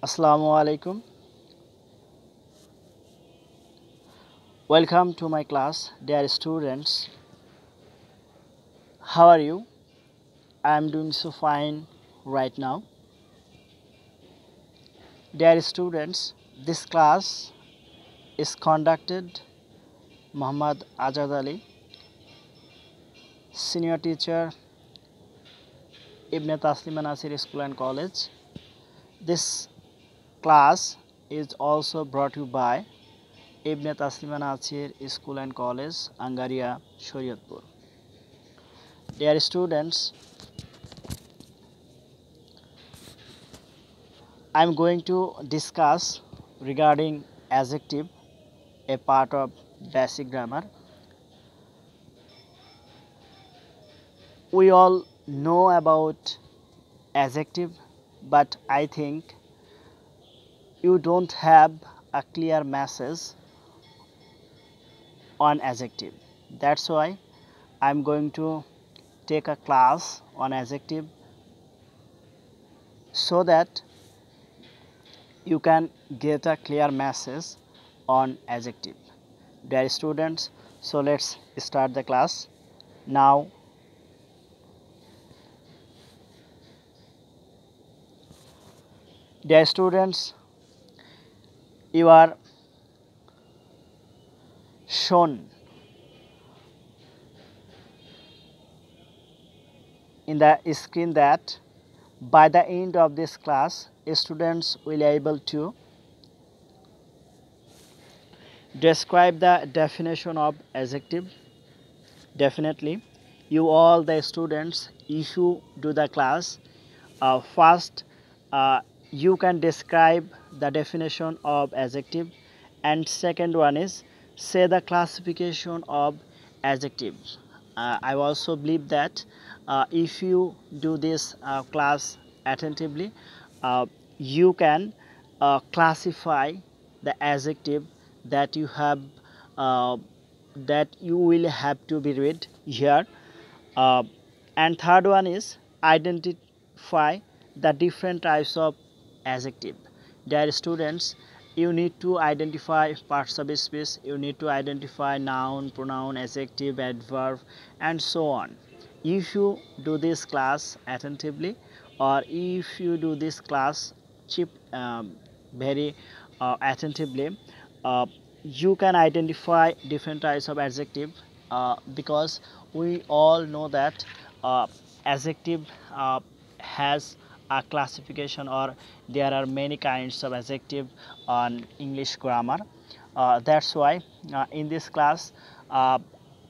Assalamu alaikum. Welcome to my class, dear students. How are you? I am doing so fine right now. Dear students, this class is conducted Muhammad Azad Ali, senior teacher, Ibn Taslima Nasir School and College. This class is also brought to you by Ibn Taslima Nasir School and College, Angaria, Shariatpur. Dear students, I am going to discuss regarding adjective, a part of basic grammar. We all know about adjective, but I think you don't have a clear message on adjective. That's why I'm going to take a class on adjective so that you can get a clear message on adjective. Dear students, so let's start the class now. Dear students, you are shown in the screen that by the end of this class, students will be able to describe the definition of adjective. Definitely, you all the students, if you do the class, first you can describe the definition of adjective, and second one is say the classification of adjectives. I also believe that if you do this class attentively, you can classify the adjective that you have that you will have to be read here. uh, and third one is identify the different types of adjective. Dear students, you need to identify parts of speech, you need to identify noun, pronoun, adjective, adverb, and so on. If you do this class attentively, or if you do this class cheap very attentively, uh, you can identify different types of adjective, because we all know that adjective has a classification, or there are many kinds of adjective on English grammar. That's why in this class uh,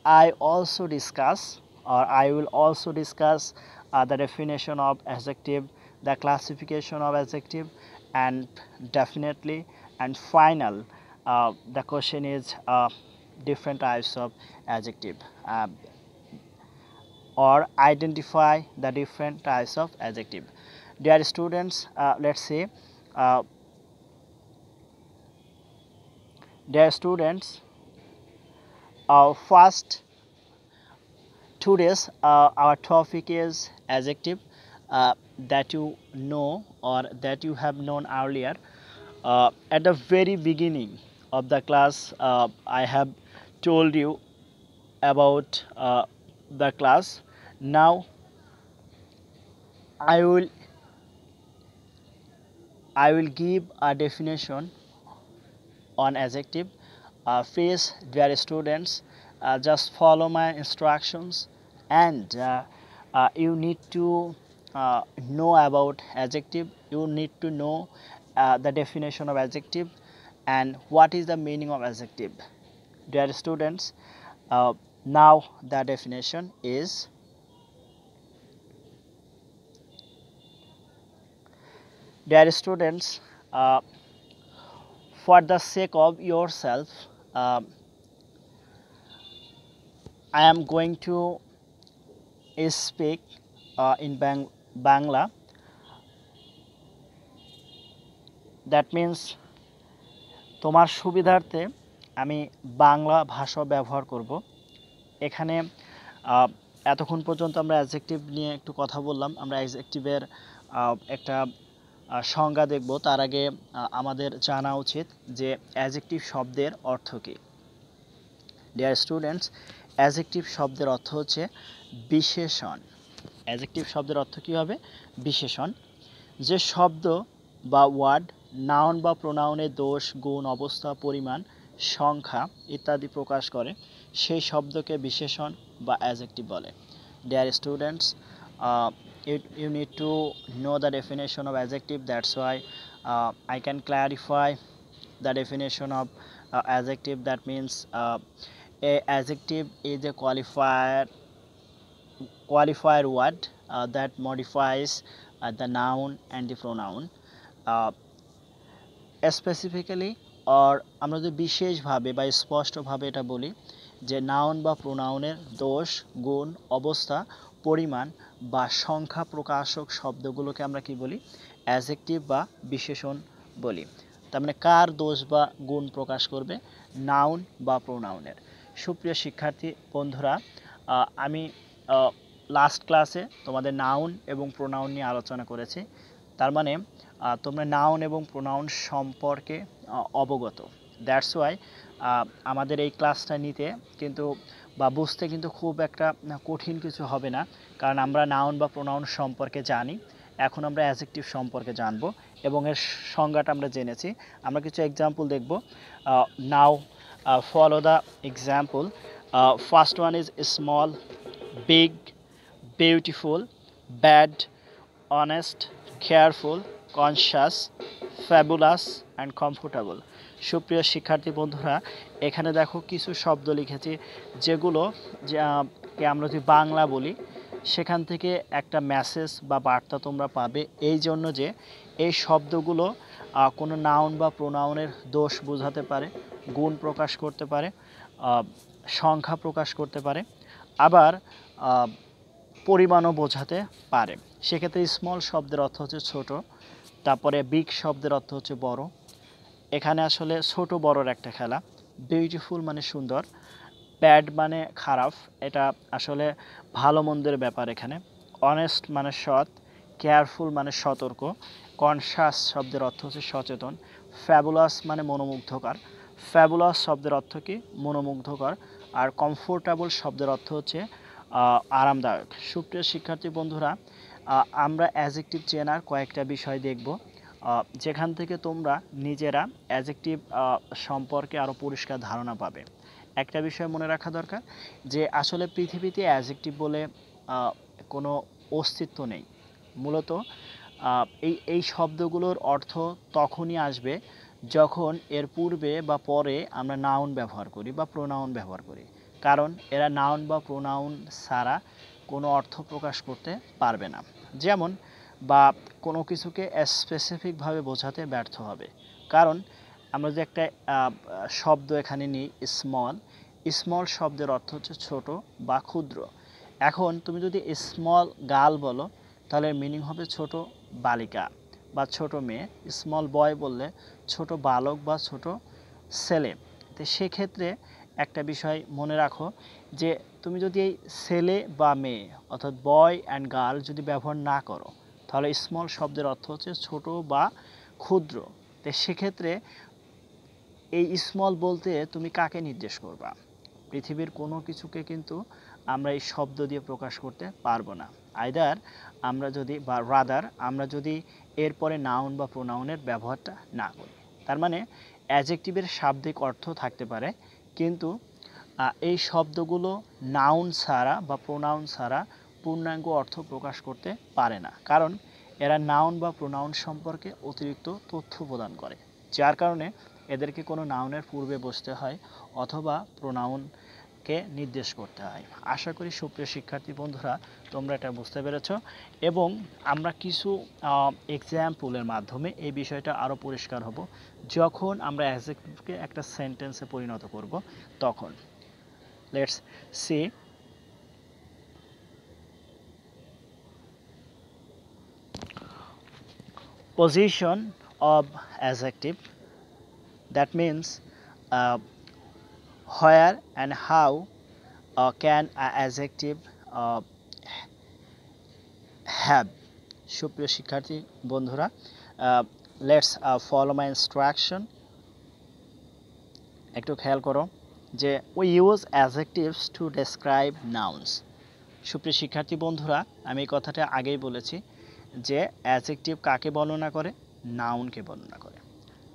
I will also discuss the definition of adjective, the classification of adjective, and definitely and final the question is different types of adjective, or identify the different types of adjective. Dear students, let's say, uh, dear students, first today's our topic is adjective, that you know or that you have known earlier. At the very beginning of the class, I have told you about the class. Now I will give a definition on adjective. Please, dear students, just follow my instructions, and you need to know about adjective. You need to know the definition of adjective and what is the meaning of adjective. Dear students, uh, now the definition is: dear students, uh, for the sake of yourself, um, I am going to speak in Bangla. That means তোমার সুবিধার্থে আমি বাংলা ভাষা ব্যবহার করব। এখানে এতক্ষণ পর্যন্ত আমরা অ্যাডজেক্টিভ নিয়ে একটু কথা বললাম। আমরা অ্যাডজেক্টিভের একটা সংজ্ঞা দেখব তার আগে আমাদের জানা উচিত যে অ্যাডজেক্টিভ শব্দের অর্থ কী। ডিয়ার স্টুডেন্টস, অ্যাডজেক্টিভ শব্দের অর্থ হচ্ছে বিশেষণ। অ্যাডজেক্টিভ শব্দের অর্থ কী হবে? বিশেষণ। যে শব্দ বা ওয়ার্ড নাউন বা প্রোনাউনের দোষ, গুণ, অবস্থা, পরিমাণ, সংখ্যা ইত্যাদি প্রকাশ করে সেই শব্দকে বিশেষণ বা অ্যাডজেক্টিভ বলে। Dear students, you need to know the definition of adjective. That's why I can clarify the definition of adjective. That means a adjective is a qualifier word that modifies the noun and the pronoun. Specifically আর আমরা যদি বিশেষভাবে বা স্পষ্টভাবে এটা বলি যে noun বা প্রোনাউনের দোষ, গুণ, অবস্থা, পরিমাণ বা সংখ্যা প্রকাশক শব্দগুলোকে আমরা কি বলি? অ্যাডজেক্টিভ বা বিশেষণ বলি। তার মানে কার দোষ বা গুণ প্রকাশ করবে? নাউন বা প্রোনাউনের। সুপ্রিয় শিক্ষার্থী বন্ধুরা, আমি লাস্ট ক্লাসে তোমাদের নাউন এবং প্রোনাউন নিয়ে আলোচনা করেছি। তার মানে তোমরা নাউন এবং প্রোনাউন সম্পর্কে অবগত। দ্যাটস ওয়াই আমাদের এই ক্লাসটা নিতে কিন্তু বা বুঝতে কিন্তু খুব একটা কঠিন কিছু হবে না, কারণ আমরা নাউন বা প্রোনাউন সম্পর্কে জানি। এখন আমরা অ্যাডজেক্টিভ সম্পর্কে জানবো এবং এর সংজ্ঞাটা আমরা জেনেছি। আমরা কিছু এক্সাম্পল দেখব। Now follow the example. First one is small, big, beautiful, bad, honest, careful, conscious, fabulous and comfortable. সুপ্রিয় শিক্ষার্থী বন্ধুরা, এখানে দেখো কিছু শব্দ লিখেছি যেগুলো আমরা যদি বাংলা বলি সেখান থেকে একটা মেসেজ বা বার্তা তোমরা পাবে, এই জন্য যে এই শব্দগুলো কোনো নাউন বা প্রোনাউনের দোষ বোঝাতে পারে, গুণ প্রকাশ করতে পারে, সংখ্যা প্রকাশ করতে পারে, আবার পরিমাণও বোঝাতে পারে। সেক্ষেত্রে স্মল শব্দের অর্থ হচ্ছে ছোট, তারপরে বিগ শব্দের অর্থ হচ্ছে বড়। এখানে আসলে ছোট বড়র একটা খেলা। বিউটিফুল মানে সুন্দর, ব্যাড মানে খারাপ, এটা আসলে ভালো মন্দের ব্যাপার এখানে। অনেস্ট মানে সৎ, কেয়ারফুল মানে সতর্ক, কনশাস শব্দের অর্থ হচ্ছে সচেতন, ফ্যাবুলাস মানে মনোমুগ্ধকর। ফ্যাবুলাস শব্দের অর্থ কি? মনোমুগ্ধকর। আর কমফোর্টেবল শব্দের অর্থ হচ্ছে আরামদায়ক। সুপ্রিয় শিক্ষার্থী বন্ধুরা, আমরা অ্যাডজেক্টিভ চেনার কয়েকটা বিষয় দেখব, যেখান থেকে তোমরা নিজেরা অ্যাডজেক্টিভ সম্পর্কে আরও পরিষ্কার ধারণা পাবে। একটা বিষয় মনে রাখা দরকার যে আসলে পৃথিবীতে অ্যাডজেক্টিভ বলে কোনো অস্তিত্ব নেই। মূলত এই শব্দগুলোর অর্থ তখনই আসবে যখন এর পূর্বে বা পরে আমরা নাউন ব্যবহার করি বা প্রোনাউন ব্যবহার করি, কারণ এরা নাউন বা প্রোনাউন ছাড়া কোনো অর্থ প্রকাশ করতে পারবে না। যেমন বা কোনো কিছুকে স্পেসিফিকভাবে বোঝাতে ব্যর্থ হবে। কারণ আমরা যে একটা শব্দ এখানে নিই স্মল, স্মল শব্দের অর্থ হচ্ছে ছোট বা ক্ষুদ্র। এখন তুমি যদি স্মল গার্ল বলো তাহলে মিনিং হবে ছোট বালিকা বা ছোট মেয়ে। স্মল বয় বললে ছোট বালক বা ছোট ছেলে। তো সেক্ষেত্রে একটা বিষয় মনে রাখো যে তুমি যদি এই ছেলে বা মেয়ে অর্থাৎ বয় অ্যান্ড গার্ল যদি ব্যবহার না করো তাহলে স্মল শব্দের অর্থ হচ্ছে ছোট বা ক্ষুদ্র। তো সেক্ষেত্রে এই স্মল বলতে তুমি কাকে নির্দেশ করবা? পৃথিবীর কোনো কিছুকে কিন্তু আমরা এই শব্দ দিয়ে প্রকাশ করতে পারবো না। আইদার আমরা যদি বা রাদার আমরা যদি এরপরে নাউন বা প্রোনাউনের ব্যবহারটা না করি। তার মানে অ্যাডজেক্টিভের শাব্দিক অর্থ থাকতে পারে, কিন্তু এই শব্দগুলো নাউন ছাড়া বা প্রোনাউন ছাড়া পূর্ণাঙ্গ অর্থ প্রকাশ করতে পারে না, কারণ এরা নাউন বা প্রোনাউন সম্পর্কে অতিরিক্ত তথ্য প্রদান করে, যার কারণে এদেরকে কোনো নাউনের পূর্বে বসতে হয় অথবা প্রোনাউনকে নির্দেশ করতে হয়। আশা করি সুপ্রিয় শিক্ষার্থী বন্ধুরা তোমরা এটা বুঝতে পেরেছ, এবং আমরা কিছু এক্সাম্পলের মাধ্যমে এই বিষয়টা আরও পরিষ্কার হব যখন আমরা অ্যাডজেক্টিভকে একটা সেন্টেন্সে পরিণত করব তখন। Let's see. Position of adjective, that means where and how can an adjective have। সুপ্রিয় শিক্ষার্থী বন্ধুরা, লেটস ফলো মাই ইনস্ট্রাকশন। একটু খেয়াল করো যে we use adjectives to describe nouns. সুপ্রিয় শিক্ষার্থী বন্ধুরা, আমি এই কথাটা আগেই বলেছি যে অ্যাডজেক্টিভ কাকে বর্ণনা করে? নাউনকে বর্ণনা করে।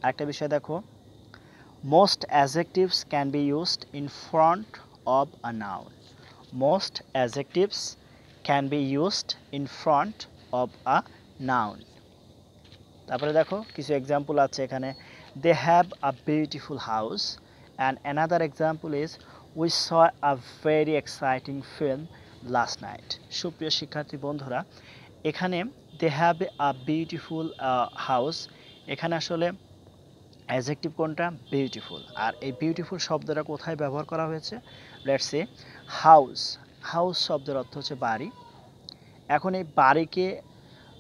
আরেকটা বিষয় দেখো, most adjectives can be used in front of a noun. Most adjectives can be used in front of a noun. তারপরে দেখো কিছু এক্সাম্পল আছে এখানে, they have a beautiful house, and another example is we saw a very exciting film last night. সুপ্রিয় শিক্ষার্থী বন্ধুরা, এখানে they have a beautiful house, এখানে আসলে অ্যাডজেক্টিভ কোনটা? বিউটিফুল। আর এই বিউটিফুল শব্দটা কোথায় ব্যবহার করা হয়েছে? Let's say house. হাউস শব্দের অর্থ হচ্ছে বাড়ি। এখন এই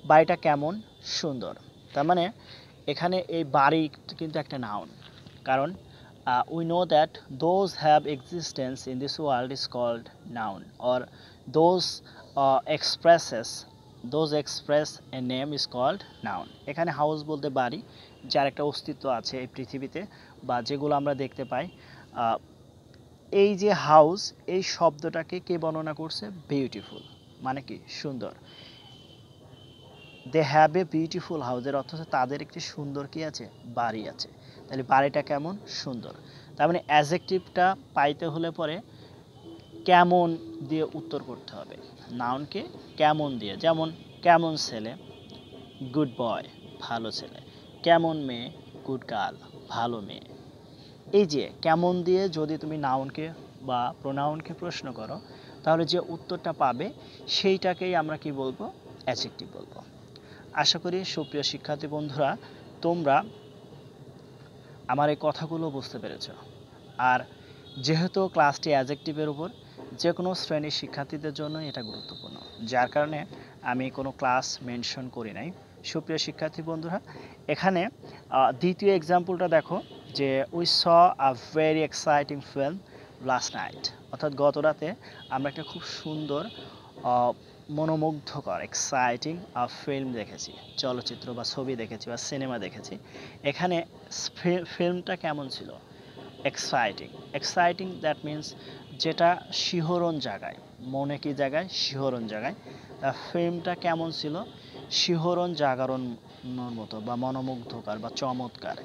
বাড়িটা কেমন? সুন্দর। তার মানে এখানে এই বাড়ি কিন্তু একটা নাউন, কারণ we know that those have existence in this world is called noun, or those express a name is called noun. এখানে হাউস বলতে বাড়ি, যার একটা অস্তিত্ব আছে এই পৃথিবীতে বা যেগুলো আমরা দেখতে পাই। এই যে হাউস, এই শব্দটাকে কে বর্ণনা করছে? বিউটিফুল, মানে কি? সুন্দর। They have a beautiful house এর অর্থ হচ্ছে তাদের একটি সুন্দর কি আছে? বাড়ি আছে। তাহলে বাড়িটা কেমন? সুন্দর। তার মানে অ্যাডজেক্টিভটা পাইতে হলে পরে কেমন দিয়ে উত্তর করতে হবে, নাউনকে কেমন দিয়ে। যেমন কেমন ছেলে? গুড বয়, ভালো ছেলে। কেমন মেয়ে? গুড গার্ল, ভালো মেয়ে। এই যে কেমন দিয়ে যদি তুমি নাউনকে বা প্রোনাউনকে প্রশ্ন করো, তাহলে যে উত্তরটা পাবে সেইটাকেই আমরা কি বলবো? অ্যাডজেক্টিভ বলবো। আশা করি সুপ্রিয় শিক্ষার্থী বন্ধুরা, তোমরা আমার এই কথাগুলো বুঝতে পেরেছ। আর যেহেতু ক্লাসটি অ্যাডজেক্টিভের উপর, যে কোনো শ্রেণীর শিক্ষার্থীদের জন্য এটা গুরুত্বপূর্ণ, যার কারণে আমি কোনো ক্লাস মেনশন করি নাই। সুপ্রিয় শিক্ষার্থী বন্ধুরা, এখানে দ্বিতীয় এক্সাম্পলটা দেখো যে we saw a very exciting film last night, অর্থাৎ গত রাতে আমরা একটা খুব সুন্দর মনোমুগ্ধকর এক্সাইটিং ফিল্ম দেখেছি, চলচ্চিত্র বা ছবি দেখেছি বা সিনেমা দেখেছি। এখানে ফিল্মটা কেমন ছিল? এক্সাইটিং। এক্সাইটিং দ্যাট মিন্স যেটা শিহরণ জাগায়, মনে কি জাগায়? শিহরণ জাগায়। ফিল্মটা কেমন ছিল? শিহরণ জাগরণের মতো বা মনোমুগ্ধকর বা চমৎকার।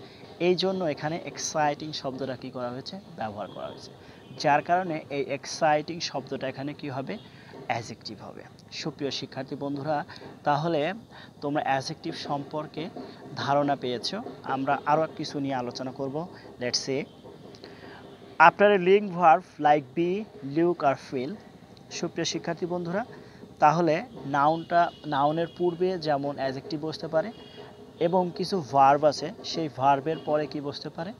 এই জন্য এখানে এক্সাইটিং শব্দটা কী করা হয়েছে? ব্যবহার করা হয়েছে, যার কারণে এই এক্সাইটিং শব্দটা এখানে কি হবে? অ্যাডজেক্টিভ হবে। সুপ্রিয় শিক্ষার্থী বন্ধুরা, তাহলে তোমরা অ্যাডজেক্টিভ সম্পর্কে ধারণা পেয়েছো। আমরা আরও কিছু নিয়ে আলোচনা করব। Let's say after a link verb like be, look or feel. সুপ্রিয় শিক্ষার্থী বন্ধুরা, তাহলে নাউনের পূর্বে যেমন অ্যাডজেক্টিভ বসতে পারে এবং কিছু ভার্ব আছে, সেই ভার্বের পরে কি বসতে পারে?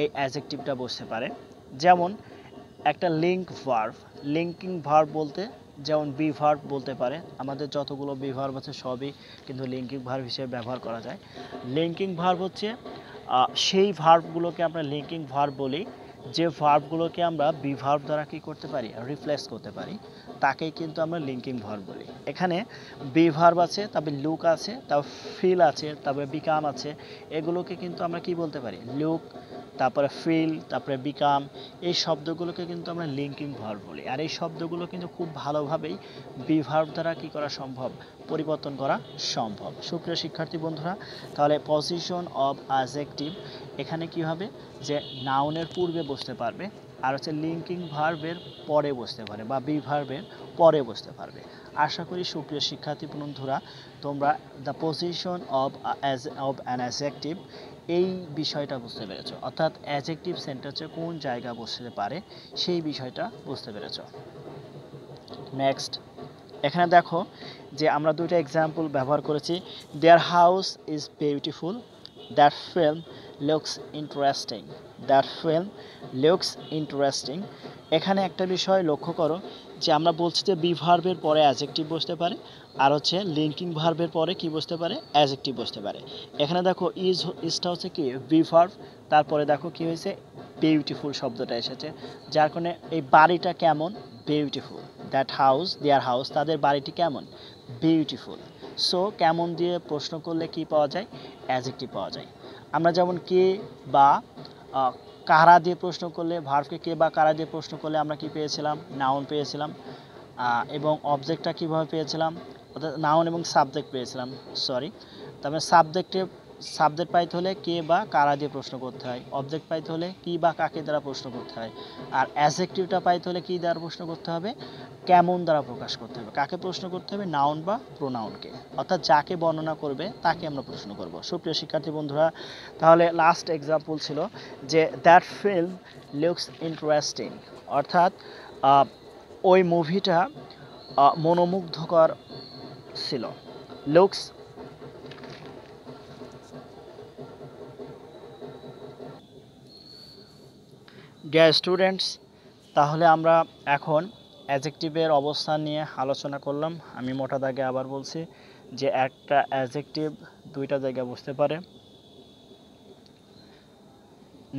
এই অ্যাডজেক্টিভটা বসতে পারে। যেমন একটা লিঙ্ক ভার্ব, লিঙ্কিং ভার্ব বলতে যেমন বি ভার্ব বলতে পারে। আমাদের যতগুলো বি ভার্ব আছে সবই কিন্তু লিঙ্কিং ভার্ব হিসেবে ব্যবহার করা যায়। লিঙ্কিং ভার্ব হচ্ছে সেই ভার্বগুলোকে আমরা লিঙ্কিং ভার্ব বলি, যে ভার্বগুলোকে আমরা বি ভার্ব দ্বারা কী করতে পারি? রিপ্লেস করতে পারি, তাকেই কিন্তু আমরা লিঙ্কিং ভার্ব বলি। এখানে বি ভার্ব আছে, তারপরে লুক আছে, তারপর ফিল আছে, তারপরে বিকাম আছে। এগুলোকে কিন্তু আমরা কি বলতে পারি? লুক, তারপরে ফিল, তারপরে বিকাম, এই শব্দগুলোকে কিন্তু আমরা লিঙ্কিং ভার্ব বলি। আর এই শব্দগুলো কিন্তু খুব ভালোভাবেই বি ভার্ব দ্বারা কী করা সম্ভব? পরিবর্তন করা সম্ভব। সুপ্রিয় শিক্ষার্থী বন্ধুরা, তাহলে পজিশন অফ অ্যাডজেক্টিভ এখানে কি হবে? যে নাউনের পূর্বে বসতে পারবে, আর হচ্ছে লিঙ্কিং ভার্বের পরে বসতে পারে বা বি ভার্বের পরে বসতে পারবে। আশা করি সুপ্রিয় শিক্ষার্থী বন্ধুরা, তোমরা the position of an adjective এই বিষয়টা বুঝতে পেরেছ, অর্থাৎ অ্যাডজেক্টিভ সেন্টেন্সে কোন জায়গা বসতে পারে সেই বিষয়টা বুঝতে পেরেছ। নেক্সট, এখানে দেখো যে আমরা দুইটা এক্সাম্পল ব্যবহার করেছি। Their house is beautiful, that film looks interesting. That film looks interesting. এখানে একটা বিষয় লক্ষ্য করো যে আমরা বলছি যে বি ভার্বের পরে অ্যাডজেক্টিভ বসতে পারে, আর হচ্ছে লিঙ্কিং ভার্বের পরে কি বসতে পারে? অ্যাডজেক্টিভ বসতে পারে। এখানে দেখো ইজটা হচ্ছে কি? বি ভার্ব, তারপরে দেখো কি হয়েছে? বিউটিফুল শব্দটা এসেছে, যার কারণে এই বাড়িটা কেমন? Beautiful. That house, their house, তাদের বাড়িটি কেমন? বিউটিফুল। সো কেমন দিয়ে প্রশ্ন করলে কি পাওয়া যায়, অ্যাডজেক্টিভ পাওয়া যায়। আমরা যেমন কে বা কারা দিয়ে প্রশ্ন করলে, ভার্বকে কে বা কারা দিয়ে প্রশ্ন করলে আমরা কি পেয়েছিলাম, নাউন পেয়েছিলাম। এবং অবজেক্টটা কিভাবে পেয়েছিলাম, অর্থাৎ নাউন এবং সাবজেক্ট পেয়েছিলাম, সরি। তারপরে সাবজেক্ট পাইতে হলে কে বা কারা দিয়ে প্রশ্ন করতে হয়, অবজেক্ট পাইতে হলে কি বা কাকে দ্বারা প্রশ্ন করতে হয়, আর অ্যাডজেক্টিভটা পাইতে হলে কি দ্বারা প্রশ্ন করতে হবে, কেমন দ্বারা প্রকাশ করতে হবে। কাকে প্রশ্ন করতে হবে, নাউন বা প্রোনাউনকে, অর্থাৎ যাকে বর্ণনা করবে তাকে আমরা প্রশ্ন করব। সুপ্রিয় শিক্ষার্থী বন্ধুরা, তাহলে লাস্ট এক্সাম্পল ছিল যে দ্যাট ফিল্ম লুকস ইন্টারেস্টিং, অর্থাৎ ওই মুভিটা মনোমুগ্ধকর ছিল। লুকস, ডিয়ার স্টুডেন্টস, তাহলে আমরা এখন অ্যাডজেক্টিভের অবস্থান নিয়ে আলোচনা করলাম। আমি মোটা দাগে আবার বলছি যে একটা অ্যাডজেক্টিভ দুইটা জায়গায় বসতে পারে,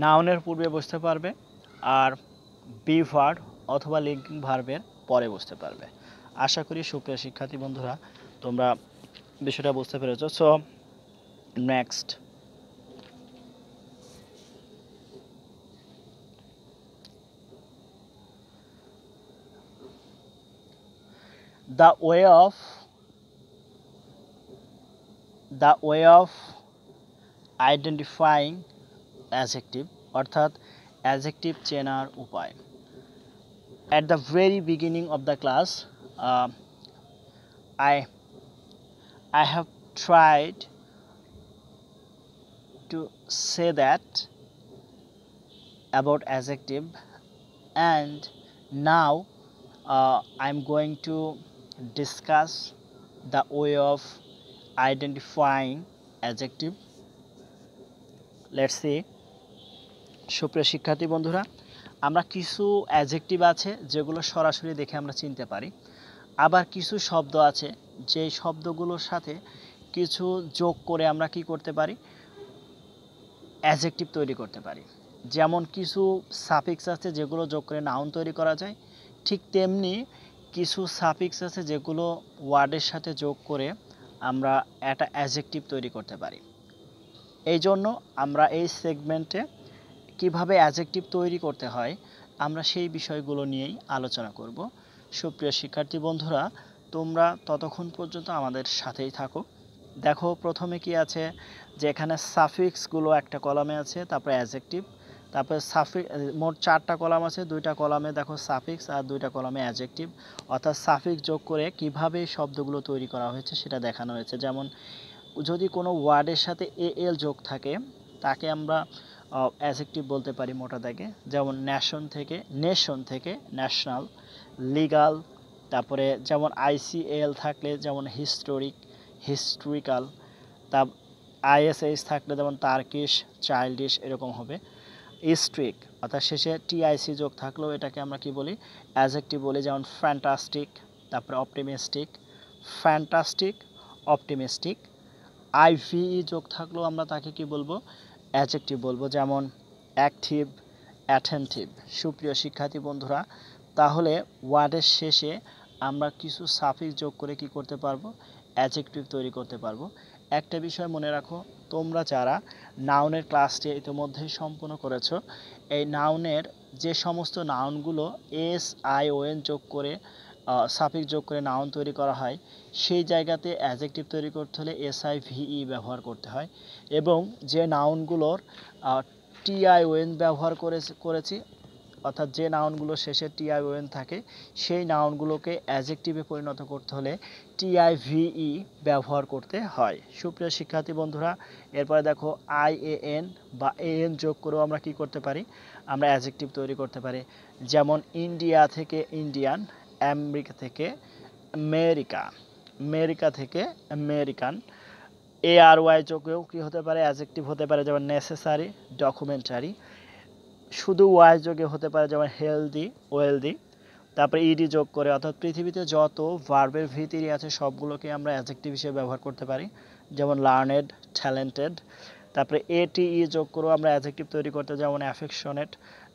নাউনের পূর্বে বসতে পারবে আর বি ভার্ব অথবা লিঙ্কিং ভার্বের পরে বসতে পারবে। আশা করি সুপ্রিয় শিক্ষার্থী বন্ধুরা তোমরা বিষয়টা বুঝতে পেরেছো। So next, the way of identifying adjective, অর্থাৎ অ্যাডজেক্টিভ চেনার উপায়। At the very beginning of the class, I have tried to say that about adjective, and now I'm going to discuss the way of identifying adjective. Let's see. সুপ্রিয় শিক্ষার্থী বন্ধুরা, আমরা কিছু adjective আছে যেগুলো সরাসরি দেখে আমরা চিনতে পারি, আবার কিছু শব্দ আছে যে শব্দগুলোর সাথে কিছু যোগ করে আমরা কি করতে পারি, অ্যাডজেক্টিভ তৈরি করতে পারি। যেমন কিছু সাফিক্স আছে যেগুলো যোগ করে নাউন তৈরি করা যায়, ঠিক তেমনি কিছু সাফিক্স আছে যেগুলো ওয়ার্ডের সাথে যোগ করে আমরা একটা অ্যাডজেক্টিভ তৈরি করতে পারি। এই জন্য আমরা এই সেগমেন্টে কিভাবে অ্যাডজেক্টিভ তৈরি করতে হয় আমরা সেই বিষয়গুলো নিয়েই আলোচনা করব। সুপ্রিয় শিক্ষার্থী বন্ধুরা, তোমরা ততক্ষণ পর্যন্ত আমাদের সাথেই থাকো। দেখো প্রথমে কি আছে, যে এখানে সাফিক্সগুলো একটা কলামে আছে, তারপরে অ্যাডজেক্টিভ, তারপরে মোট 4টা কলাম আছে, 2টা কলামে দেখো সাফিক্স আর 2টা কলামে অ্যাডজেক্টিভ, অর্থাৎ সাফিক্স যোগ করে কিভাবে শব্দগুলো তৈরি করা হয়েছে সেটা দেখানো হয়েছে। যেমন যদি কোনো ওয়ার্ডের সাথে এল যোগ থাকে তাকে আমরা অ্যাডজেক্টিভ বলতে পারি মোটা দাগে। যেমন নেশন থেকে ন্যাশনাল, লিগাল, তারপরে যেমন আইসিএল থাকলে যেমন হিস্টোরিক্যাল, তা আইএসএইচ থাকলে যেমন তার্কিশ, চাইল্ডিশ এরকম হবে। স্ট্রিক, অর্থাৎ শেষে টিআইসি যোগ থাকলেও এটাকে আমরা কি বলি, অ্যাডজেক্টিভ বলি। যেমন ফ্যান্টাস্টিক, তারপরে অপটিমিস্টিক। আইভিই যোগ থাকলেও আমরা তাকে কি বলবো, অ্যাডজেক্টিভ বলবো। যেমন অ্যাক্টিভ, অ্যাটেনটিভ। সুপ্রিয় শিক্ষার্থী বন্ধুরা, তাহলে ওয়ার্ডের শেষে আমরা কিছু সাফিক্স যোগ করে কি করতে পারবো, অ্যাডজেক্টিভ তৈরি করতে পারবো। একটা বিষয় মনে রাখো, তোমরা যারা নাউনের ক্লাসটি ইতিমধ্যেই সম্পূর্ণ করেছো, এই নাউনের যে সমস্ত নাউনগুলো SION যোগ করে সাফিক্স যোগ করে নাউন তৈরি করা হয়, সেই জায়গাতে অ্যাডজেক্টিভ তৈরি করতে হলে SIVE ব্যবহার করতে হয়। এবং যে নাউনগুলোর TION ব্যবহার করেছি, অর্থাৎ যে নাউনগুলো শেষে TION থাকে, সেই নাউনগুলোকে অ্যাডজেক্টিভে পরিণত করতে হলে TIVE ব্যবহার করতে হয়। সুপ্রিয় শিক্ষার্থী বন্ধুরা, এরপরে দেখো IAN বা AN যোগ করেও আমরা কি করতে পারি, আমরা অ্যাডজেক্টিভ তৈরি করতে পারি। যেমন ইন্ডিয়া থেকে ইন্ডিয়ান, আমেরিকা থেকে আমেরিকান। ARY যোগেও কি হতে পারে, অ্যাডজেক্টিভ হতে পারে। যেমন নেসেসারি, ডকুমেন্টারি। শুধু ওয়াই যোগে হতে পারে, যেমন হেলদি, ওয়েলদি। তারপরে ইডি যোগ করে, অর্থাৎ পৃথিবীতে যত ভার্বের ভিতরি আছে সবগুলোকে আমরা অ্যাডজেক্টিভ হিসেবে ব্যবহার করতে পারি। যেমন লার্নেড, ট্যালেন্টেড। তারপরে ATE যোগ করেও আমরা অ্যাডজেক্টিভ তৈরি করতে, যেমন affectionate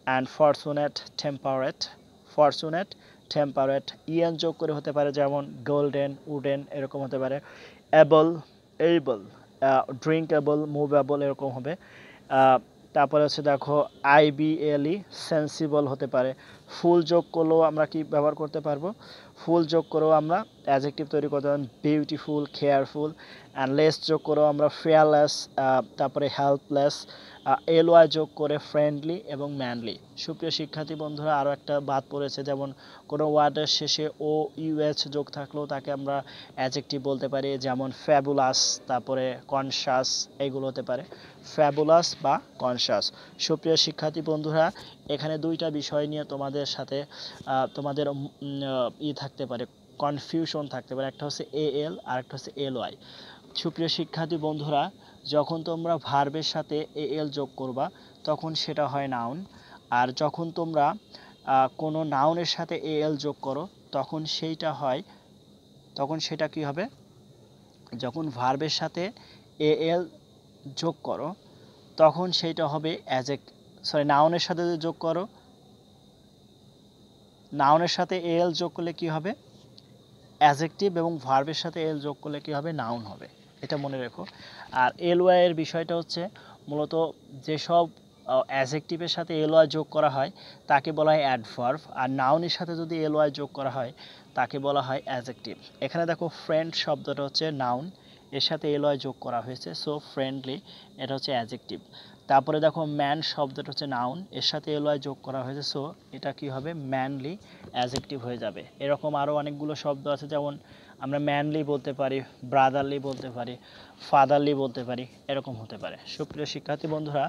and fortunate, temperate. EN যোগ করে হতে পারে, যেমন গোল্ডেন, উডেন এরকম হতে পারে। এবল, এইবল, ড্রিঙ্কেবল, মুভেবল এরকম হবে। তারপরে হচ্ছে দেখো আইবিএলই সেন্সিবল হতে পারে। ফুল যোগ করলেও আমরা কি ব্যবহার করতে পারবো, ফুল যোগ করেও আমরা অ্যাডজেক্টিভ তৈরি করতে পারবো, বিউটিফুল, কেয়ারফুল। অ্যান্ড লেস যোগ করেও আমরা ফেয়ারলেস, তারপরে হেল্পলেস। এলওয়াই যোগ করে ফ্রেন্ডলি এবং ম্যানলি। সুপ্রিয় শিক্ষার্থী বন্ধুরা, আরও একটা বাদ পড়েছে, যেমন কোনো ওয়ার্ডের শেষে ও ইউএচ যোগ থাকলেও তাকে আমরা অ্যাডজেক্টিভ বলতে পারি, যেমন ফ্যাবুলাস, তারপরে কনশাস, এইগুলো হতে পারে ফ্যাবুলাস বা কনশাস। সুপ্রিয় শিক্ষার্থী বন্ধুরা, এখানে দুইটা বিষয় নিয়ে তোমাদের সাথে তোমাদের থাকতে পারে, কনফিউশন থাকতে পারে। একটা হচ্ছে এএল আর একটা হচ্ছে এলওয়াই। সুপ্রিয় শিক্ষার্থী বন্ধুরা, যখন তোমরা ভার্বের সাথে এএল যোগ করবা তখন সেটা হয় নাউন, আর যখন তোমরা কোনো নাউনের সাথে এএল যোগ করো তখন সেটা কি হবে, যখন ভার্বের সাথে এএল যোগ করো তখন সেইটা হবে নাউনের সাথে যদি যোগ করো, নাউনের সাথে এএল যোগ করলে কি হবে অ্যাডজেক্টিভ, এবং ভার্বের সাথে এল যোগ করলে কি হবে নাউন হবে, এটা মনে রেখো। আর এলওয়াই এর বিষয়টা হচ্ছে মূলত যেসব অ্যাডজেক্টিভের সাথে এলওয়াই যোগ করা হয় তাকে বলা হয় অ্যাডভার্ব, আর নাউনের সাথে যদি এলওয়াই যোগ করা হয় তাকে বলা হয় অ্যাডজেক্টিভ। এখানে দেখো ফ্রেন্ড শব্দটা হচ্ছে নাউন, এর সাথে এলওয়াই যোগ করা হয়েছে, সো ফ্রেন্ডলি, এটা হচ্ছে অ্যাডজেক্টিভ। তারপরে দেখো ম্যান শব্দটা হচ্ছে নাউন, এর সাথে এলওয়াই যোগ করা হয়েছে, সো এটা কি হবে ম্যানলি, অ্যাডজেক্টিভ হয়ে যাবে। এরকম আরও অনেকগুলো শব্দ আছে, যেমন আমরা ম্যানলি বলতে পারি, ব্রাদারলি বলতে পারি, ফাদারলি বলতে পারি, এরকম হতে পারে। সুপ্রিয় শিক্ষার্থী বন্ধুরা,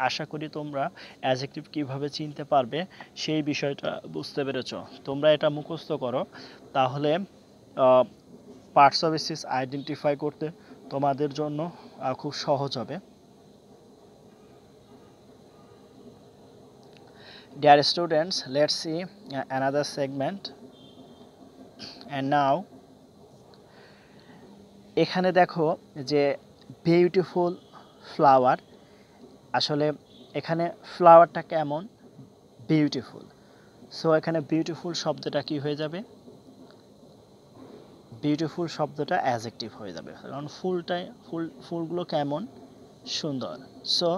আশা করি তোমরা অ্যাডজেক্টিভ কীভাবে চিনতে পারবে সেই বিষয়টা বুঝতে পেরেছো। তোমরা এটা মুখস্থ করো, তাহলে পার্টস অফ স্পিচ আইডেন্টিফাই করতে তোমাদের জন্য খুব সহজ হবে। Dear students, let's see another segment. And now এখানে দেখো যে বিউটিফুল ফ্লাওয়ার, আসলে এখানে ফ্লাওয়ারটা কেমন, বিউটিফুল। সো এখানে বিউটিফুল শব্দটা কি হয়ে যাবে, বিউটিফুল শব্দটা অ্যাডজেক্টিভ হয়ে যাবে, কারণ ফুলগুলো কেমন, সুন্দর। সো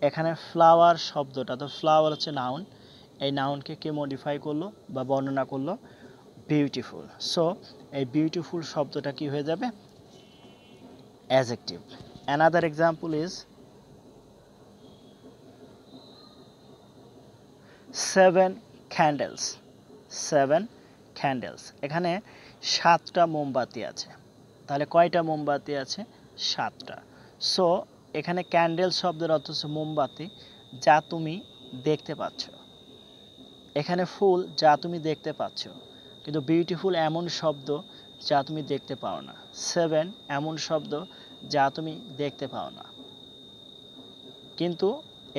এখানে ফ্লাওয়ার শব্দটা, তো ফ্লাওয়ার হচ্ছে নাউন, এই নাউনকে কে মডিফাই করলো বা বর্ণনা করলো, বিউটিফুল। সো এই বিউটিফুল শব্দটা কি হয়ে যাবে, adjective. Another example is 7 candles, 7 candles. এখানে 7টা মোমবাতি আছে, তাহলে কয়টা মোমবাতি আছে, 7টা। সো এখানে ক্যান্ডেল শব্দের অর্থ হচ্ছে মোমবাতি যা তুমি দেখতে পাচ্ছ, এখানে ফুল যা তুমি দেখতে পাচ্ছ, কিন্তু বিউটিফুল এমন শব্দ যা তুমি দেখতে পাও না, 7 এমন শব্দ যা তুমি দেখতে পাও না, কিন্তু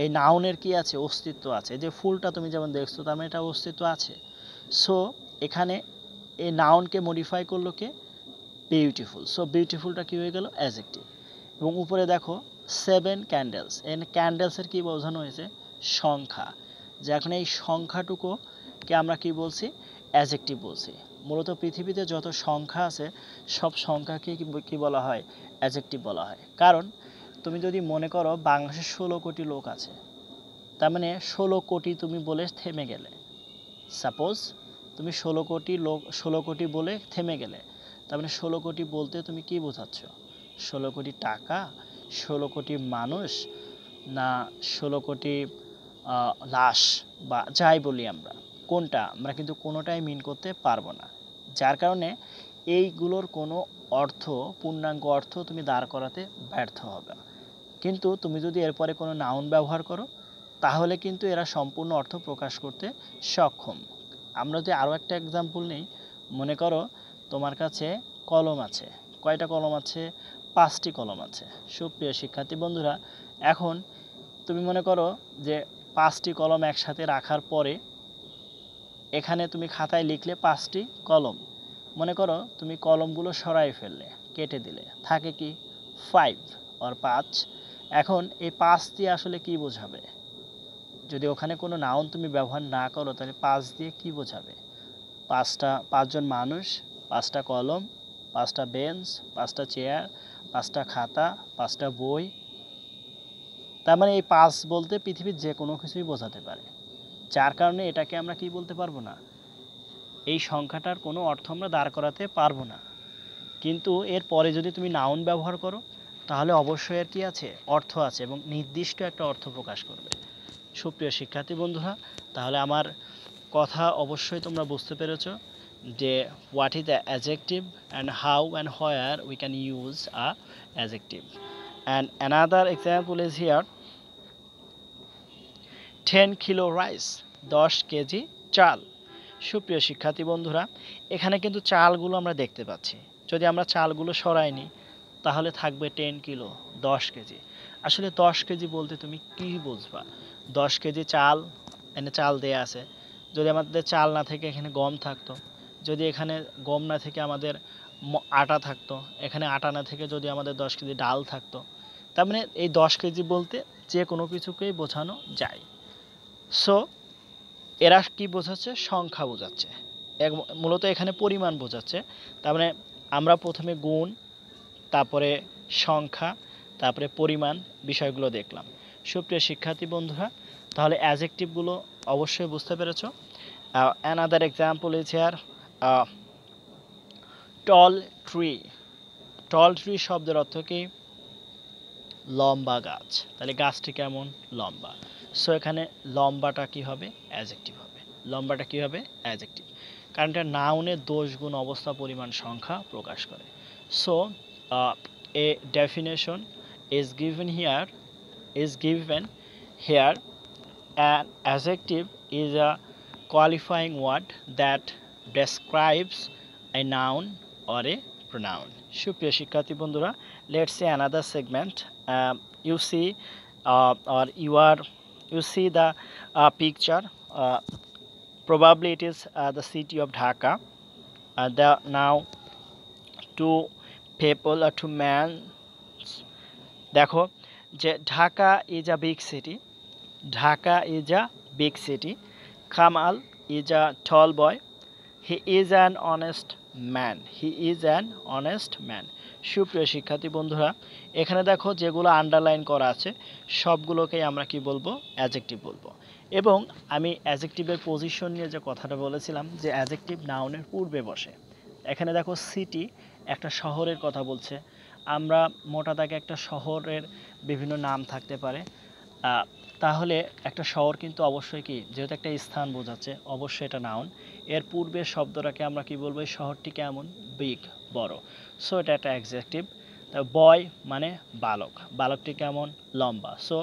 এই নাউনের কি আছে, অস্তিত্ব আছে। যে ফুলটা তুমি যেমন দেখছো তার মানে এটা অস্তিত্ব আছে। সো এখানে এই নাউনকে মডিফাই করলো কে, বিউটিফুল। সো বিউটিফুলটা কি হয়ে গেল, অ্যাডজেক্টিভ। এবং উপরে দেখো 7 ক্যান্ডেলস, এখানে ক্যান্ডেলসের কি বোঝানো হয়েছে, সংখ্যা, যে এখন এই সংখ্যাটুকুকে আমরা কি বলছি, অ্যাডজেক্টিভ বলছি। মূলত পৃথিবীতে যত সংখ্যা আছে সব সংখ্যাকে কি বলা হয়, অ্যাডজেক্টিভ বলা হয়। কারণ তুমি যদি মনে করো বাংলাদেশে 16 কোটি লোক আছে, তার মানে 16 কোটি তুমি বলে থেমে গেলে, সাপোজ তুমি 16 কোটি বলে থেমে গেলে, তার মানে 16 কোটি বলতে তুমি কি বোঝাচ্ছ, 16 কোটি টাকা, 16 কোটি মানুষ, না 16 কোটি লাশ, বা যাই বলি আমরা, কোনটা, আমরা কিন্তু কোনোটাই মিন করতে পারবো না। যার কারণে এইগুলোর কোনো অর্থ, পূর্ণাঙ্গ অর্থ তুমি দাঁড় করাতে ব্যর্থ হবে। কিন্তু তুমি যদি এরপরে কোনো নাউন ব্যবহার করো তাহলে কিন্তু এরা সম্পূর্ণ অর্থ প্রকাশ করতে সক্ষম। আমরা যদি আরও একটা এক্সাম্পল নিই, মনে করো তোমার কাছে কলম আছে, কয়টা কলম আছে, 5টি কলম আছে। সুপ্রিয় শিক্ষার্থী বন্ধুরা, এখন তুমি মনে করো যে 5টি কলম একসাথে রাখার পরে এখানে তুমি খাতায় লিখলে 5টি কলম, মনে করো তুমি কলমগুলো সরাই ফেললে, কেটে দিলে, থাকে কি 5 আর 5। এখন এই 5 দিয়ে আসলে কি বোঝাবে, যদি ওখানে কোনো নাউন তুমি ব্যবহার না করো তাহলে 5 দিয়ে কি বোঝাবে, 5জন মানুষ, 5টা কলম, 5টা বেঞ্চ, 5টা চেয়ার, 5টা খাতা, 5টা বই। তার মানে এই 5 বলতে পৃথিবীর যে কোনো কিছুই বোঝাতে পারে, যার কারণে এটাকে আমরা কি বলতে পারবো না, এই সংখ্যাটার কোনো অর্থ আমরা দাঁড় করাতে পারবো না। কিন্তু এর পরে যদি তুমি নাউন ব্যবহার করো তাহলে অবশ্যই এর কি আছে, অর্থ আছে এবং নির্দিষ্ট একটা অর্থ প্রকাশ করবে। সুপ্রিয় শিক্ষার্থী বন্ধুরা, তাহলে আমার কথা অবশ্যই তোমরা বুঝতে পেরেছ যে what is the adjective and how and where we can use a adjective. And another example is here 10 kilo rice, 10 KG চাল। সুপ্রিয় শিক্ষার্থী বন্ধুরা, এখানে কিন্তু চালগুলো আমরা দেখতে পাচ্ছি। যদি আমরা চালগুলো সরাই নিই তাহলে থাকবে 10 কিলো, 10 কেজি। আসলে 10 কেজি বলতে তুমি কি বুঝবা? 10 কেজি চাল, এখানে চাল দেয়া আছে। যদি আমাদের চাল না থেকে এখানে গম থাকতো, যদি এখানে গম না থেকে আমাদের আটা থাকতো, এখানে আটা না থেকে যদি আমাদের 10 কেজি ডাল থাকতো, তার মানে এই 10 কেজি বলতে যে কোনো কিছুকেই বোঝানো যায়। সো এরা কি বোঝাচ্ছে? সংখ্যা বোঝাচ্ছে, মূলত এখানে পরিমাণ বোঝাচ্ছে। তার মানে আমরা প্রথমে গুণ, তারপরে সংখ্যা, তারপরে পরিমাণ, বিষয়গুলো দেখলাম। সুপ্রিয় শিক্ষার্থী বন্ধুরা, তাহলে অ্যাডজেক্টিভগুলো অবশ্যই বুঝতে পেরেছো। Another example is here tall tree. Tall tree শব্দের অর্থ কি? লম্বা গাছ। তাহলে গাছটি কেমন? লম্বা। সো এখানে লম্বাটা কি হবে? অ্যাডজেক্টিভ হবে। লম্বাটা কি হবে? অ্যাডজেক্টিভ। কারণ এটা নাউনের দোষ, গুণ, অবস্থা, পরিমাণ, সংখ্যা প্রকাশ করে। So a definition is given here, an adjective is a qualifying word that describes a noun or a pronoun. সুপ্রিয় শিক্ষার্থী বন্ধুরা, let's say another segment. You see or you see the picture. Probably it is the city of Dhaka. Now two people or two men, দেখো যে Dhaka is a big city, Dhaka is a big city. Kamal is a tall boy, he is an honest man, he is an honest man. সুপ্রিয় শিক্ষার্থী বন্ধুরা, এখানে দেখো যেগুলো underline করা আছে সবগুলোকেই আমরা কি বলবো? অ্যাডজেক্টিভ বলবো। এবং আমি অ্যাডজেক্টিভের পজিশন নিয়ে যে কথাটা বলেছিলাম যে অ্যাডজেক্টিভ নাউনের পূর্বে বসে। এখানে দেখো সিটি একটা শহরের কথা বলছে। আমরা মোটা দাগে একটা শহরের বিভিন্ন নাম থাকতে পারে, তাহলে একটা শহর কিন্তু অবশ্যই কি, যেহেতু একটা স্থান বোঝাচ্ছে, অবশ্যই এটা নাউন। এর পূর্বের শব্দটাকে আমরা কি বলবো? এই শহরটি কেমন? বিগ, বড়। সো এটা একটা অ্যাডজেক্টিভ। বয় মানে বালক, বালকটি কেমন? লম্বা। সো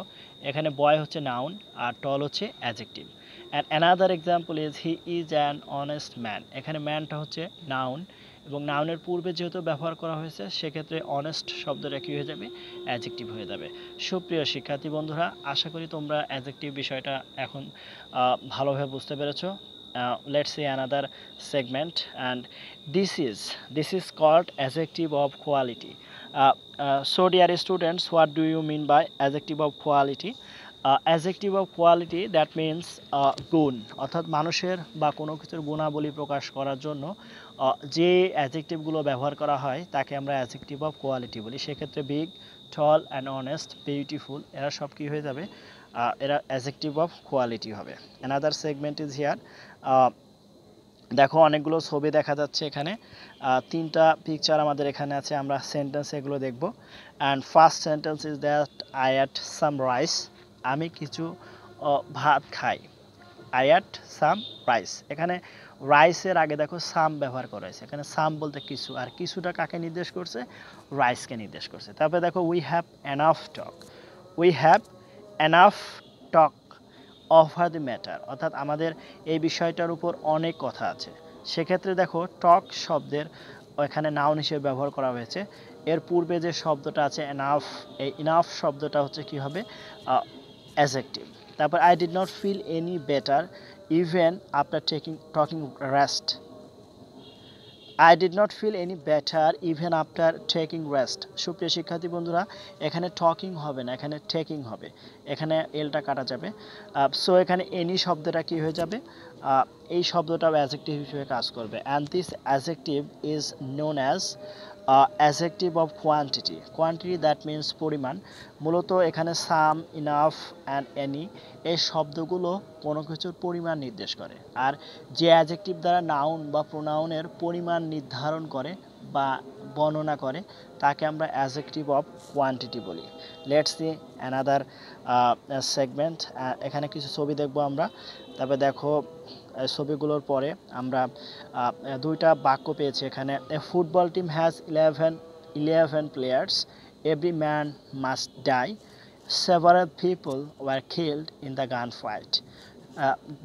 এখানে বয় হচ্ছে নাউন আর টল হচ্ছে adjective. And another example is he is an honest man. এখানে ম্যানটা হচ্ছে নাউন এবং নাউনের পূর্বে যেহেতু ব্যবহার করা হয়েছে সেক্ষেত্রে অনেস্ট শব্দটা কী হয়ে যাবে? অ্যাডজেক্টিভ হয়ে যাবে। সুপ্রিয় শিক্ষার্থী বন্ধুরা, আশা করি তোমরা অ্যাডজেক্টিভ বিষয়টা এখন ভালোভাবে বুঝতে পেরেছো। Let's see another segment, and this is called adjective of quality. So dear students, what do you mean by adjective of quality? Adjective of quality, that means গুণ, অর্থাৎ মানুষের বা কোনো কিছুর গুণাবলী প্রকাশ করার জন্য যে অ্যাডজেক্টিভগুলো ব্যবহার করা হয় তাকে আমরা অ্যাডজেক্টিভ অফ কোয়ালিটি বলি। সেক্ষেত্রে big, tall and honest, beautiful, এরা সব কী হয়ে যাবে? এরা অ্যাডজেক্টিভ অফ কোয়ালিটি হবে। Another segment is here. দেখো অনেকগুলো ছবি দেখা যাচ্ছে এখানে, তিনটা পিকচার আমাদের এখানে আছে। আমরা সেন্টেন্স এগুলো দেখব। And first sentence is that I at some rice, আমি কিছু ভাত খাই। আই অ্যাট সাম রাইস, এখানে রাইসের আগে দেখো সাম ব্যবহার করা হয়েছে। এখানে সাম বলতে কিছু, আর কিছুটা কাকে নির্দেশ করছে? রাইসকে নির্দেশ করছে। তারপরে দেখো we have enough talk, we have enough talk over the matter, অর্থাৎ আমাদের এই বিষয়টার উপর অনেক কথা আছে। সেক্ষেত্রে দেখো টক শব্দের এখানে নাউন হিসেবে ব্যবহার করা হয়েছে। এর পূর্বে যে শব্দটা আছে এনাফ, এই ইনাফ শব্দটা হচ্ছে কি হবে? অ্যাডজেক্টিভ। তারপর I did not feel any better even after talking rest, I did not feel any better even after taking rest. সুপ্রিয় শিক্ষার্থী বন্ধুরা, এখানে টকিং হবে না, এখানে টেকিং হবে, এখানে এলটা কাটা যাবে। সো এখানে এনি শব্দটা কি হয়ে যাবে, এই শব্দটাও অ্যাজেক্টিভ হিসেবে কাজ করবে। And this adjective is known as adjective of quantity. Quantity that means পরিমাণ। মূলত এখানে সাম, ইনাফ অ্যান্ড এনি এই শব্দগুলো কোনো কিছুর পরিমাণ নির্দেশ করে। আর যে অ্যাজেক্টিভ দ্বারা নাউন বা প্রোনাউনের পরিমাণ নির্ধারণ করে বা বর্ণনা করে তাকে আমরা অ্যাজেক্টিভ অফ কোয়ান্টিটি বলি। Let's see another segment. এখানে কিছু ছবি দেখবো আমরা। তবে দেখো ছবিগুলোর পরে আমরা দুইটা বাক্য পেয়েছি এখানে। A football team has 11 players, every man must die, several people were killed in the gunfight.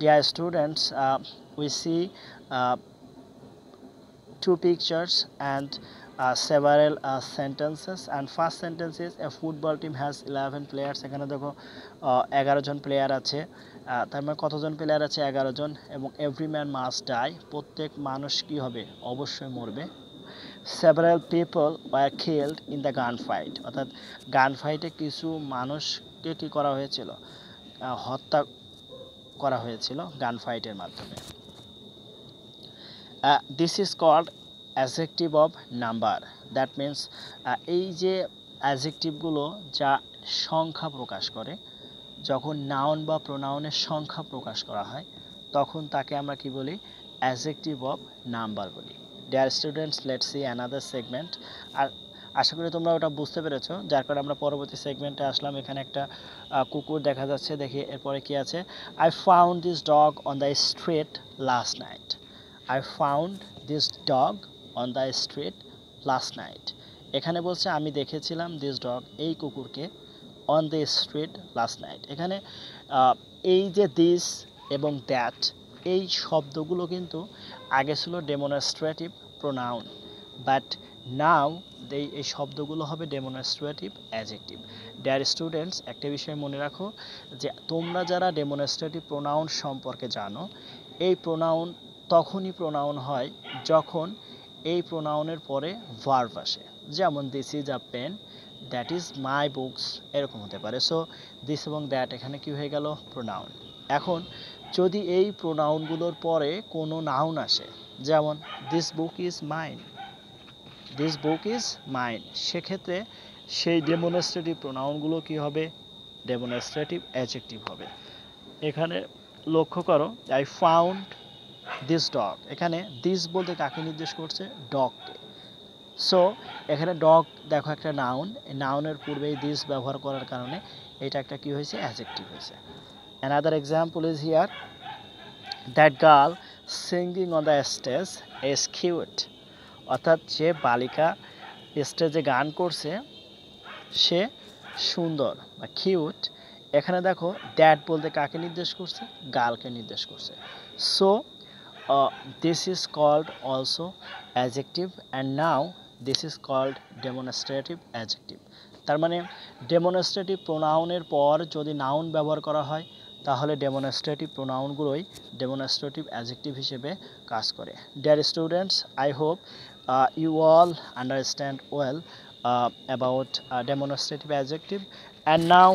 Dear students, we see two pictures and several sentences, and first sentence is a football team has 11 players. এখানে দেখো 11 জন player আছে, তার মানে কতজন player আছে, 11 জন। এবং every man must die, প্রত্যেক মানুষ কি হবে, অবশ্যই মরবে। several people were killed in the gunfight, অর্থাৎ গান ফাইটে কিছু মানুষকে কি করা হয়েছিল, হত্যা করা হয়েছিল গান ফাইটের মাধ্যমে। This is called adjective of number. That means এই যে অ্যাজেক্টিভগুলো যা সংখ্যা প্রকাশ করে, যখন নাউন বা প্রোনাউনের সংখ্যা প্রকাশ করা হয় তখন তাকে আমরা কি বলি, অ্যাজেক্টিভ অফ নাম্বার বলি। Dear students, let's see another segment. আর আশা করি তোমরা ওটা বুঝতে পেরেছো, যার কারণে আমরা পরবর্তী সেগমেন্টে আসলাম। এখানে একটা কুকুর দেখা যাচ্ছে, দেখি এরপরে কি আছে। I found this dog on the street last night. I found this dog on the street last night. এখানে বলছে আমি দেখেছিলাম দিস ডগ, এই কুকুরকে, on the street last night. এখানে এই যে দিস এবং দ্যাট এই শব্দগুলো কিন্তু আগে ছিল ডেমনস্ট্রেটিভ প্রোনাউন, বাট নাও এই শব্দগুলো হবে ডেমনস্ট্রেটিভ অ্যাডজেক্টিভ। ডিয়ার স্টুডেন্টস, একটা বিষয় মনে রাখো যে তোমরা যারা ডেমনস্ট্রেটিভ প্রোনাউন সম্পর্কে জানো, এই প্রোনাউন তখনই প্রোনাউন হয় যখন এই প্রোনাউনের পরে ভার্ব আসে। যেমন this is a pen, that is my books, এরকম হতে পারে। সো দিস এবং দ্যাট এখানে কি হয়ে গেল, প্রোনাউন। এখন যদি এই প্রোনাউনগুলোর পরে কোনো নাউন আসে, যেমন this book is mine, this book is mine, সেক্ষেত্রে সেই ডেমনস্ট্রেটিভ প্রোনাউনগুলো কি হবে, ডেমনস্ট্রেটিভ অ্যাডজেক্টিভ হবে। এখানে লক্ষ্য করো, আই ফাউন্ড দিস ডগ, এখানে দিস বলতে কাকে নির্দেশ করছে, ডগকে। সো এখানে ডগ দেখো একটা নাউন, এই নাউনের পূর্বেই দিস ব্যবহার করার কারণে এটা একটা কি হয়েছে, অ্যাডজেক্টিভ হয়েছে। Another example is here, that girl singing on the stage is cute, অর্থাৎ যে বালিকা স্টেজে গান করছে সে সুন্দর বা কিউট। এখানে দেখো দ্যাট বলতে কাকে নির্দেশ করছে, গার্লকে নির্দেশ করছে। So this is called also adjective, and now this is called demonstrative adjective. তার মানে ডেমনস্ট্রেটিভ প্রোনাউনের পর যদি নাউন ব্যবহার করা হয় তাহলে ডেমনস্ট্রেটিভ প্রোনাউনগুলোই ডেমনস্ট্রেটিভ অ্যাডজেক্টিভ হিসেবে কাজ করে। Dear students, I hope you all understand well about demonstrative adjective, and now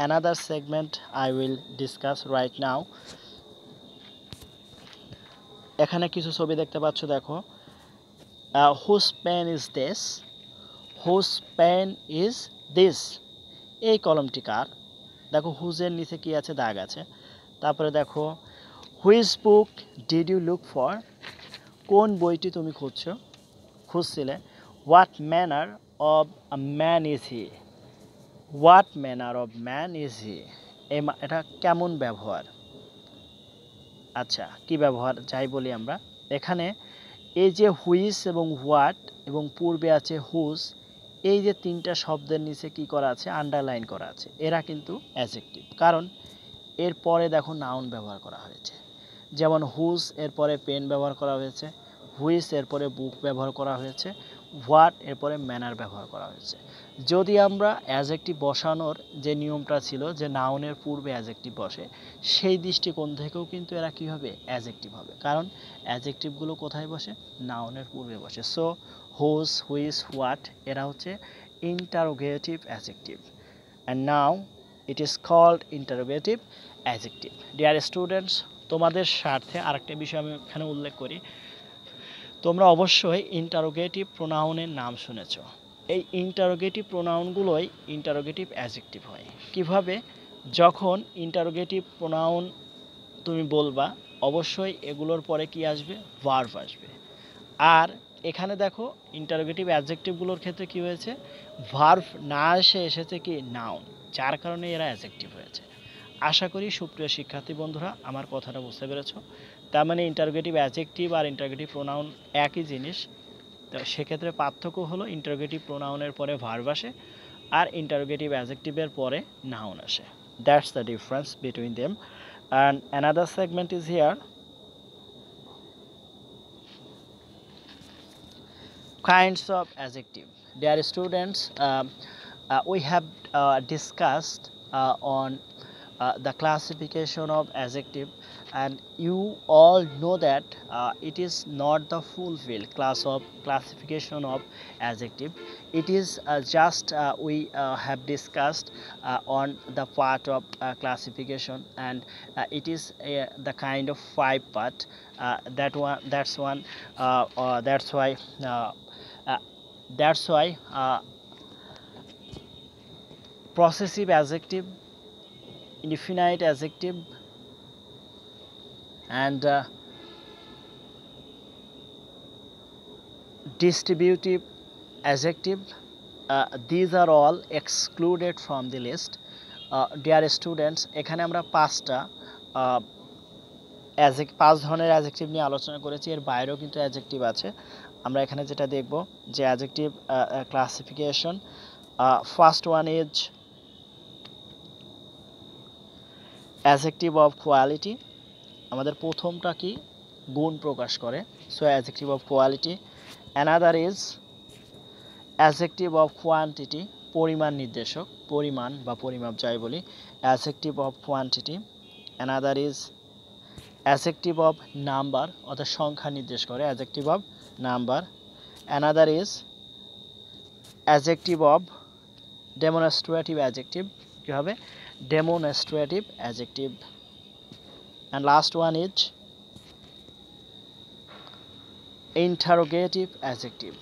another segment I will discuss right now. এখানে কিছু ছবি দেখতে পাচ্ছ, দেখো whose pen is this, whose pen is this, এই কলমটি কার। দেখো হুজের নিচে কি আছে, দাগ আছে। তারপরে দেখো which book did you look for, কোন বইটি তুমি খুঁজছিলে। What manner of a man is he, what manner of man is he, এটা কেমন ব্যবহার। আচ্ছা, কি ব্যবহার যাই বলি আমরা, এখানে এই যে হুইস এবং হোয়াট এবং পূর্বে আছে হুজ, এই যে তিনটা শব্দের নিচে কি করা আছে, আন্ডারলাইন করা আছে, এরা কিন্তু অ্যাডজেক্টিভ। কারণ এরপরে দেখো নাউন ব্যবহার করা হয়েছে, যেমন হুজ এরপরে পেন ব্যবহার করা হয়েছে, হুইস এরপরে বুক ব্যবহার করা হয়েছে, হোয়াট এরপরে ম্যানার ব্যবহার করা হয়েছে। যদি আমরা অ্যাজেক্টিভ বসানোর যে নিয়মটা ছিল যে নাউনের পূর্বে অ্যাজেক্টিভ বসে, সেই দৃষ্টিকোণ থেকেও কিন্তু এরা কী হবে, অ্যাজেক্টিভ হবে, কারণ অ্যাজেক্টিভগুলো কোথায় বসে, নাউনের পূর্বে বসে। সো হোজ, হুইচ, হোয়াট এরা হচ্ছে interrogative adjective, and now it is called interrogative adjective. Dear students, তোমাদের স্বার্থে আরেকটা বিষয় আমি এখানে উল্লেখ করি। তোমরা অবশ্যই ইন্টারোগেটিভ প্রোনাউনের নাম শুনেছ। এই ইন্টারোগেটিভ প্রোনাউনগুলোই ইন্টারোগেটিভ অ্যাডজেক্টিভ হয়। কিভাবে? যখন ইন্টারোগেটিভ প্রোনাউন তুমি বলবা, অবশ্যই এগুলোর পরে কি আসবে, ভার্ব আসবে। আর এখানে দেখো ইন্টারোগেটিভ অ্যাডজেক্টিভগুলোর ক্ষেত্রে কি হয়েছে, ভার্ব না এসেছে কি, নাউন, যার কারণে এরা অ্যাডজেক্টিভ হয়েছে। আশা করি সুপ্রিয় শিক্ষার্থী বন্ধুরা আমার কথাটা বুঝতে পেরেছো। তার মানে ইন্টারোগেটিভ অ্যাডজেক্টিভ আর ইন্টারোগেটিভ প্রোনাউন একই জিনিস। তো সেক্ষেত্রে পার্থক্য হলো ইন্টারোগেটিভ প্রোনাউনের পরে ভার্ব আসে আর ইন্টারোগেটিভ অ্যাডজেক্টিভের পরে নাউন আসে। That's the difference between them. And another segment is here, kinds of adjective. Dear students, we have discussed on the classification of adjective, and you all know that it is not the fulfilled class of classification of adjective. It is just we have discussed on the part of classification, and it is the kind of 5 part. That's why possessive adjective, indefinite adjective, and distributive adjective, these are all excluded from the list. Dear students, এখানে আমরা পাঁচ ধরনের adjective নিয়ে আলোচনা করেছি। এর বাইরেও কিন্তু অ্যাডজেক্টিভ আছে। আমরা এখানে যেটা দেখব যে adjective classification, first one is adjective of quality. আমাদের প্রথমটা কি, গুণ প্রকাশ করে, so adjective of quality. Another is adjective of quantity, পরিমাণ নির্দেশক, পরিমাণ বা পরিমাপ যাই বলি, adjective of quantity. Another is adjective of number, অর্থাৎ সংখ্যা নির্দেশ করে, adjective of number. Another is adjective of demonstrative adjective, কী হবে, demonstrative adjective. And last one is interrogative adjective.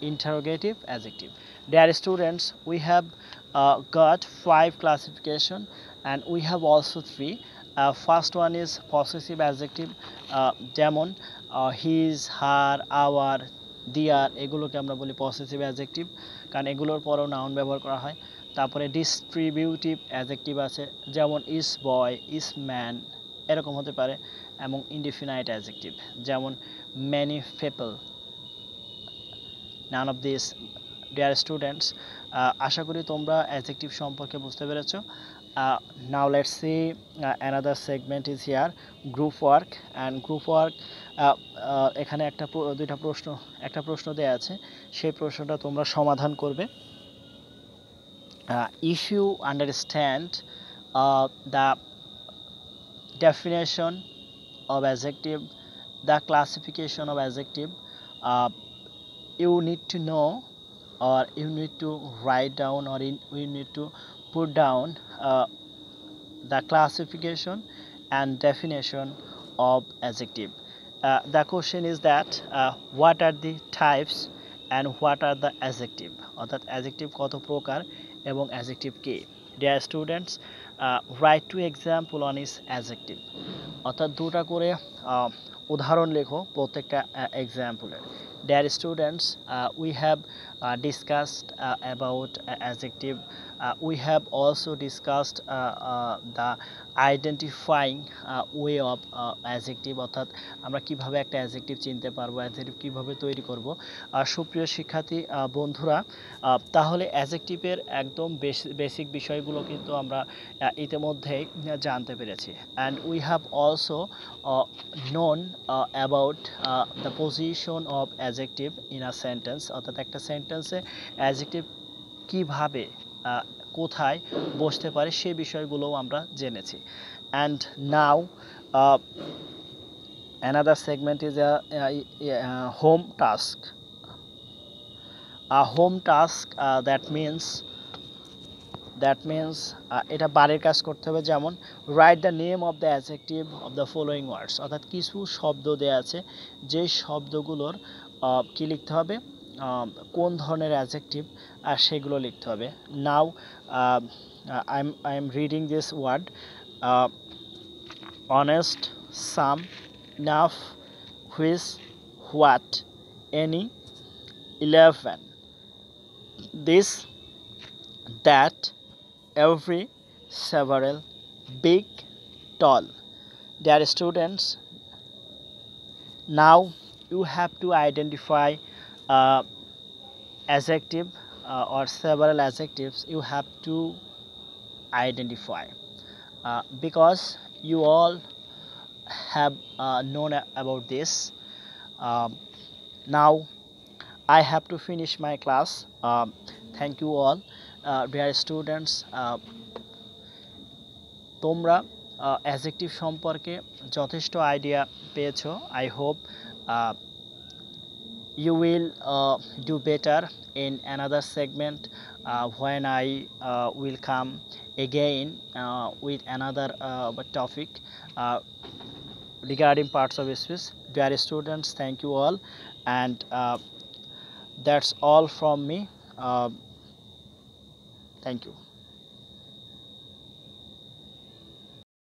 Interrogative adjective. Dear students, we have got 5 classification, and we have also 3. First one is possessive adjective, যেমন his, her, our, their, এগুলোকে আমরা বলি possessive adjective, কারণ এগুলোর পরেও noun ব্যবহার করা হয়। তারপরে ডিস্ট্রিবিউটিভ অ্যাডজেক্টিভ আছে, যেমন ইস বয়, ইস ম্যান, এরকম হতে পারে। এবং ইনডিফিনাইট অ্যাডজেক্টিভ, যেমন many people, none of these. Dear students, আশা করি তোমরা অ্যাডজেক্টিভ সম্পর্কে বুঝতে পেরেছো। Now let's see another segment is here, group work. And group work, এখানে একটা প্রশ্ন দেয়া আছে, সেই প্রশ্নটা তোমরা সমাধান করবে। If you understand the definition of adjective, the classification of adjective, you need to know, or you need to write down, or we need to put down the classification and definition of adjective. The question is that what are the types and what are the adjective, অর্থাৎ adjective কত প্রকার এবং adjective কি। Dear students, write 2 example on is adjective, অর্থাৎ দুটা করে উদাহরণ লেখো প্রত্যেকটা এক্সাম্পলের। Dear students, we have discussed about adjective. We have also discussed the identifying way of adjective, অর্থাৎ আমরা কিভাবে একটা অ্যাডজেক্টিভ চিনতে পারবো, অ্যাডজেক্টিভ কিভাবে তৈরি করব। সুপ্রিয় শিক্ষার্থী বন্ধুরা, তাহলে অ্যাডজেক্টিভের একদম বেসিক বিষয়গুলো কিন্তু আমরা ইতিমধ্যেই জানতে পেরেছি। And we have also known about the position of adjective in a sentence, অর্থাৎ একটা সেন্টেন্সে অ্যাডজেক্টিভ কিভাবে কোথায় বসতে পারে সে বিষয়গুলোও আমরা জেনেছি। And now another segment is a home task. A home task that means এটা বাড়ির কাজ করতে হবে, যেমন write the name of the adjective of the following words, অর্থাৎ কিছু শব্দ দেওয়া আছে যে শব্দগুলোর কি লিখতে হবে, কোন ধরনের অ্যাডজেক্টিভ আর সেগুলো লিখতে হবে। Now I am reading this word: honest, some, enough, which, what, any, 11, this, that, every, several, big, tall. Dear students, now you have to identify adjective or several adjectives you have to identify, because you all have known about this. Now I have to finish my class. Thank you all, dear students. তোমরা adjective সম্পর্কে যথেষ্ট idea পেয়েছো। I hope you will do better in another segment when I will come again with another topic regarding parts of speech. Dear students, thank you all, and that's all from me. Thank you.